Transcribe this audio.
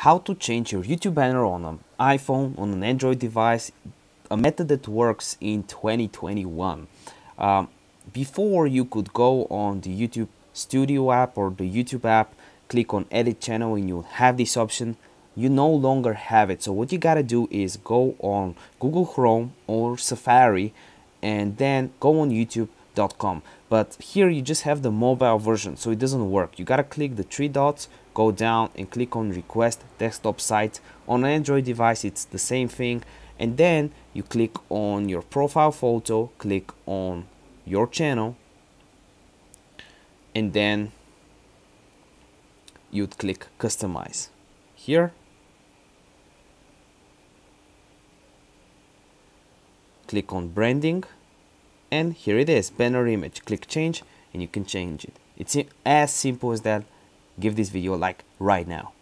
how to change your YouTube banner on an iPhone, on an Android device, a method that works in 2021. Before, you could go on the YouTube Studio app or the YouTube app, click on Edit Channel, and you'll have this option. You no longer have it. So what you gotta do is go on Google Chrome or Safari and then go on youtube.com. But here you just have the mobile version, so it doesn't work. You gotta click the three dots, go down and click on Request Desktop Site. On an Android device it's the same thing, and then you click on your profile photo, click on your channel, and then you'd click Customize. Here click on Branding, and here it is, banner image. Click Change and you can change it. It's as simple as that. Give this video a like right now.